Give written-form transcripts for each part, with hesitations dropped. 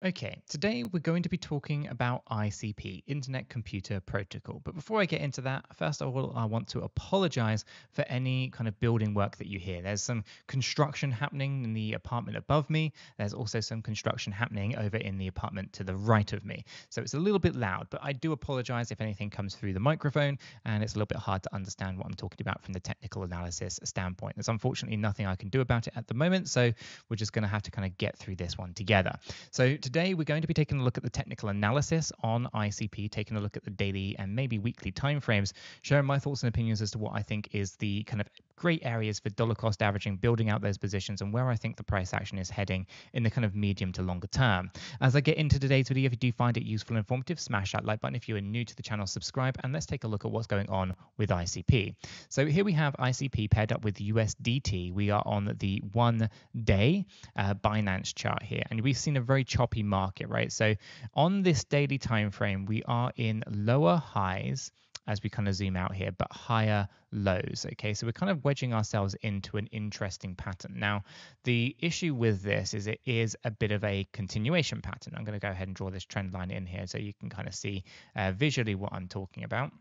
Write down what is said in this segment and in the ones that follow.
Okay, today we're going to be talking about ICP, Internet Computer Protocol. But before I get into that, first of all, I want to apologize for any kind of building work that you hear. There's some construction happening in the apartment above me. There's also some construction happening over in the apartment to the right of me. So it's a little bit loud, but I do apologize if anything comes through the microphone and it's a little bit hard to understand what I'm talking about from the technical analysis standpoint. There's unfortunately nothing I can do about it at the moment, so we're just going to have to kind of get through this one together. So today we're going to be taking a look at the technical analysis on ICP, taking a look at the daily and maybe weekly timeframes, sharing my thoughts and opinions as to what I think is the kind of great areas for dollar cost averaging, building out those positions, and where I think the price action is heading in the kind of medium to longer term. As I get into today's video, if you do find it useful and informative, smash that like button. If you are new to the channel, subscribe, and let's take a look at what's going on with ICP. So here we have ICP paired up with USDT. We are on the 1 day Binance chart here, and we've seen a very choppy market, right? So on this daily time frame, we are in lower highs as we kind of zoom out here, but higher lows. Okay, so we're kind of wedging ourselves into an interesting pattern. Now, the issue with this is it is a bit of a continuation pattern. I'm going to go ahead and draw this trend line in here so you can kind of see visually what I'm talking about.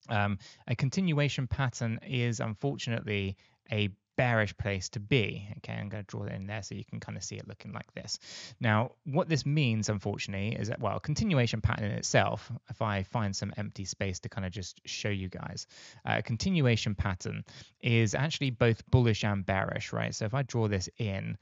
A continuation pattern is unfortunately a bearish place to be. Okay, I'm going to draw that in there so you can kind of see it looking like this. Now, what this means, unfortunately, is that, well, a continuation pattern in itself, if I find some empty space to kind of just show you guys, a continuation pattern is actually both bullish and bearish, right? So if I draw this in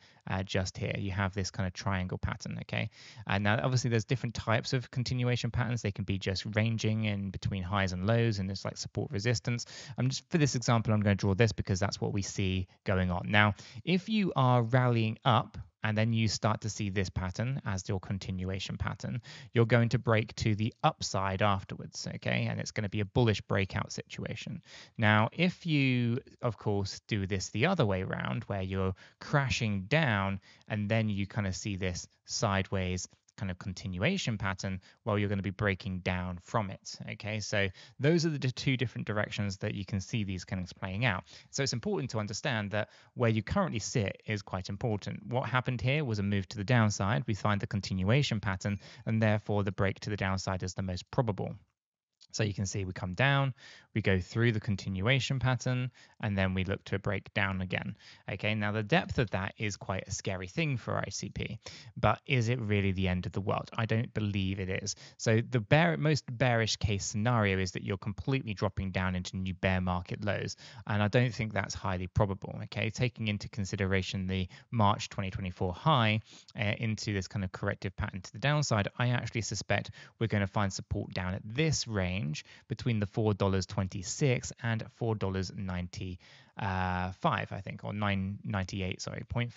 just here, you have this kind of triangle pattern, okay? And now, obviously, there's different types of continuation patterns. They can be just ranging in between highs and lows, and it's like support resistance. I'm just, for this example, I'm going to draw this because that's what we see going on. Now, if you are rallying up and then you start to see this pattern as your continuation pattern, you're going to break to the upside afterwards, okay? And it's going to be a bullish breakout situation. Now, if you, of course, do this the other way around, where you're crashing down and then you kind of see this sideways kind of continuation pattern, well, you're going to be breaking down from it. Okay, so those are the two different directions that you can see these kind of playing out. So it's important to understand that where you currently sit is quite important. What happened here was a move to the downside. We find the continuation pattern, and therefore the break to the downside is the most probable. So you can see we come down, we go through the continuation pattern, and then we look to break down again. Okay, now the depth of that is quite a scary thing for ICP, but is it really the end of the world? I don't believe it is. So the most bearish case scenario is that you're completely dropping down into new bear market lows, and I don't think that's highly probable. Okay, taking into consideration the March 2024 high into this kind of corrective pattern to the downside, I actually suspect we're going to find support down at this range between the $4.26 and $4.95, I think, or 9.98, sorry, 0.5.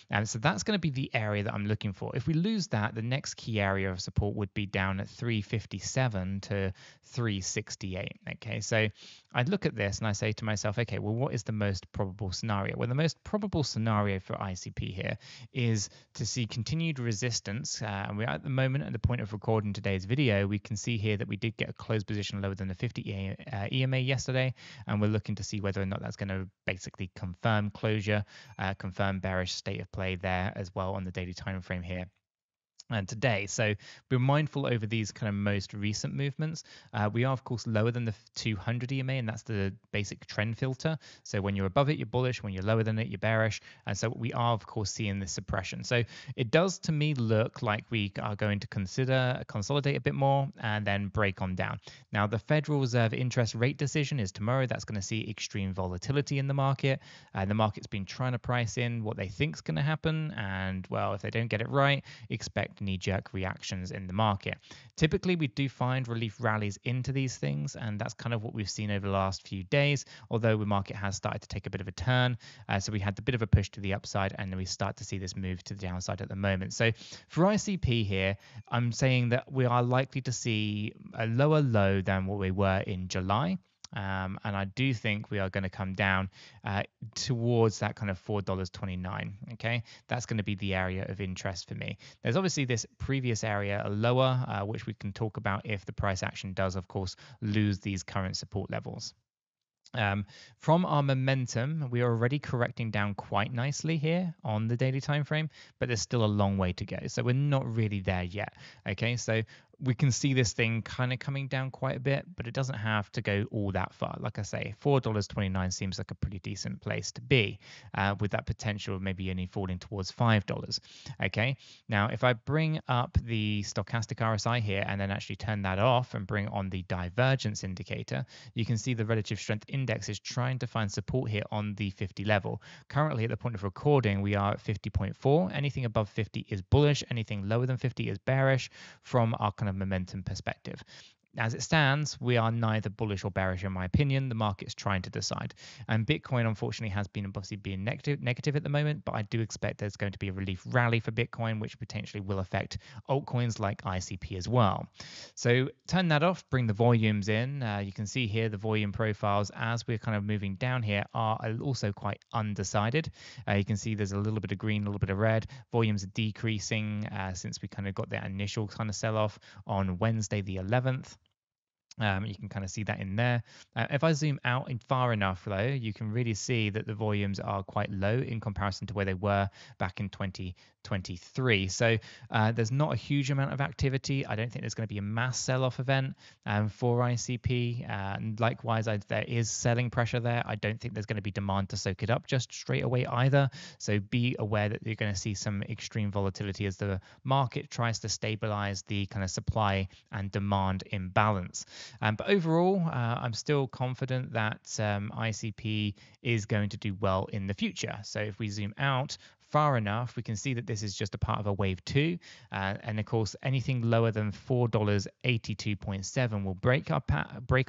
And so that's going to be the area that I'm looking for. If we lose that, the next key area of support would be down at 357 to 368. Okay, so I'd look at this and I say to myself, okay, well, what is the most probable scenario? Well, the most probable scenario for ICP here is to see continued resistance. And we're at the moment, at the point of recording today's video, we can see here that we did get a close position lower than the 50 EMA yesterday, and we're looking to see whether or not that's going to basically confirm closure, confirm bearish state of play there as well on the daily time frame here. And today, so we're mindful over these kind of most recent movements. We are, of course, lower than the 200 EMA, and that's the basic trend filter. So when you're above it, you're bullish. When you're lower than it, you're bearish. And so we are, of course, seeing this suppression. So it does, to me, look like we are going to consider consolidate a bit more and then break on down. Now, the Federal Reserve interest rate decision is tomorrow. That's going to see extreme volatility in the market. The market's been trying to price in what they think is going to happen. And, well, if they don't get it right, expect knee-jerk reactions in the market. Typically, we do find relief rallies into these things, and that's kind of what we've seen over the last few days, although the market has started to take a bit of a turn. So we had a bit of a push to the upside, and then we start to see this move to the downside at the moment. So for ICP here, I'm saying that we are likely to see a lower low than what we were in July. And I do think we are going to come down towards that kind of $4.29. Okay, that's going to be the area of interest for me. There's obviously this previous area lower, which we can talk about if the price action does, of course, lose these current support levels. From our momentum, we are already correcting down quite nicely here on the daily time frame, but there's still a long way to go. So we're not really there yet. Okay, so we can see this thing kind of coming down quite a bit, but it doesn't have to go all that far. Like I say, $4.29 seems like a pretty decent place to be, with that potential of maybe only falling towards $5. Okay, now if I bring up the stochastic RSI here and then actually turn that off and bring on the divergence indicator, you can see the relative strength index is trying to find support here on the 50 level. Currently, at the point of recording, we are at 50.4. Anything above 50 is bullish. Anything lower than 50 is bearish from our kind of momentum perspective. As it stands, we are neither bullish or bearish, in my opinion. The market's trying to decide. And Bitcoin, unfortunately, has been obviously being negative at the moment, but I do expect there's going to be a relief rally for Bitcoin, which potentially will affect altcoins like ICP as well. So turn that off, bring the volumes in. You can see here the volume profiles as we're kind of moving down here are also quite undecided. You can see there's a little bit of green, a little bit of red. Volumes are decreasing since we kind of got that initial kind of sell-off on Wednesday the 11th. You can kind of see that in there. If I zoom out in far enough, though, you can really see that the volumes are quite low in comparison to where they were back in 2023. So there's not a huge amount of activity. I don't think there's going to be a mass sell-off event for ICP. And likewise, there is selling pressure there. I don't think there's going to be demand to soak it up just straight away either. So be aware that you're going to see some extreme volatility as the market tries to stabilize the kind of supply and demand imbalance. But overall, I'm still confident that ICP is going to do well in the future. So if we zoom out far enough, we can see that this is just a part of a wave 2. And of course, anything lower than $4.82.7 will break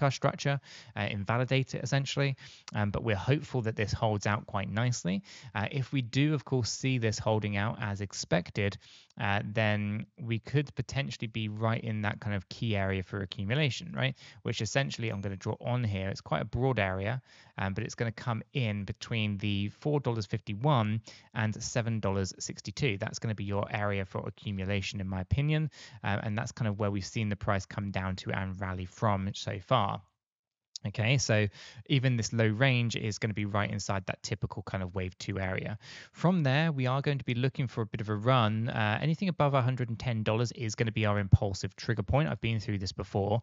our structure, invalidate it essentially. But we're hopeful that this holds out quite nicely. If we do, of course, see this holding out as expected, then we could potentially be right in that kind of key area for accumulation, right? Which essentially I'm going to draw on here. It's quite a broad area, but it's going to come in between the $4.51 and $7.62. That's going to be your area for accumulation, in my opinion. And that's kind of where we've seen the price come down to and rally from so far. Okay, so even this low range is going to be right inside that typical kind of wave 2 area. From there, we are going to be looking for a bit of a run. Anything above $110 is going to be our impulsive trigger point. I've been through this before.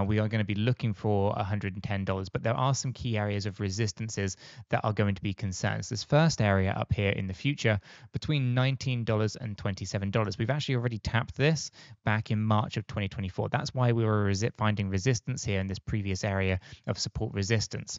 We are going to be looking for $110, but there are some key areas of resistances that are going to be concerns. This first area up here in the future, between $19 and $27. We've actually already tapped this back in March of 2024. That's why we were finding resistance here in this previous area of support resistance.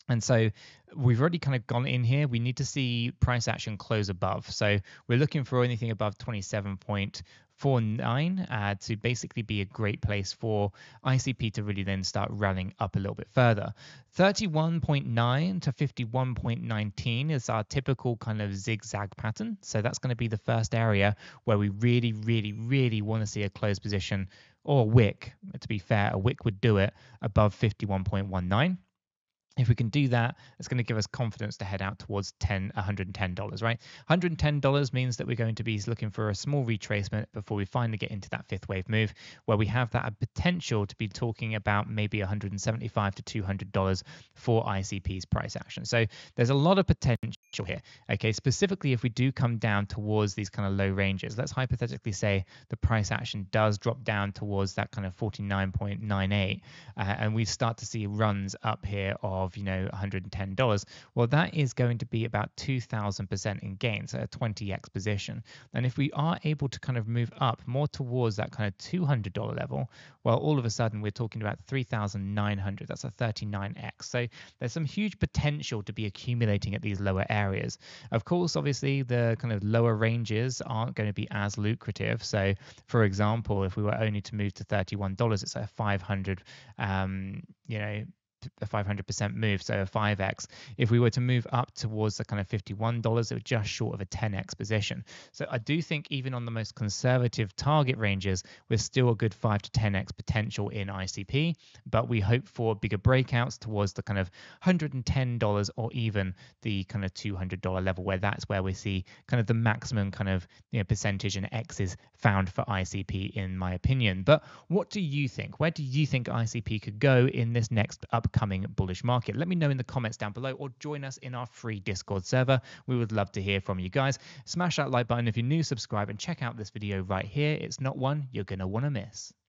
And so we've already kind of gone in here. We need to see price action close above. So we're looking for anything above 27.49 to basically be a great place for ICP to really then start rallying up a little bit further. 31.9 to 51.19 is our typical kind of zigzag pattern. So that's going to be the first area where we really, really, really want to see a close position, or a wick. To be fair, a wick would do it above 51.19. If we can do that, it's going to give us confidence to head out towards $110, right? $110 means that we're going to be looking for a small retracement before we finally get into that fifth wave move, where we have that potential to be talking about maybe $175 to $200 for ICP's price action. So there's a lot of potential here. Okay, specifically if we do come down towards these kind of low ranges, let's hypothetically say the price action does drop down towards that kind of 49.98, and we start to see runs up here of $110. Well, that is going to be about 2,000% in gain, so a 20x position. And if we are able to kind of move up more towards that kind of $200 level, well, all of a sudden we're talking about 3,900. That's a 39x. So there's some huge potential to be accumulating at these lower areas. Of course, obviously the kind of lower ranges aren't going to be as lucrative. So for example, if we were only to move to $31, it's a 500, a 500% move, so a 5x. If we were to move up towards the kind of $51, it was just short of a 10x position. So I do think even on the most conservative target ranges, we're still a good 5 to 10x potential in ICP, but we hope for bigger breakouts towards the kind of $110 or even the kind of $200 level, where that's where we see kind of the maximum kind of percentage and x's found for ICP, in my opinion. But what do you think? Where do you think ICP could go in this next up upcoming bullish market? Let me know in the comments down below, or join us in our free Discord server. We would love to hear from you guys. Smash that like button if you're new, subscribe, and check out this video right here. It's not one you're going to want to miss.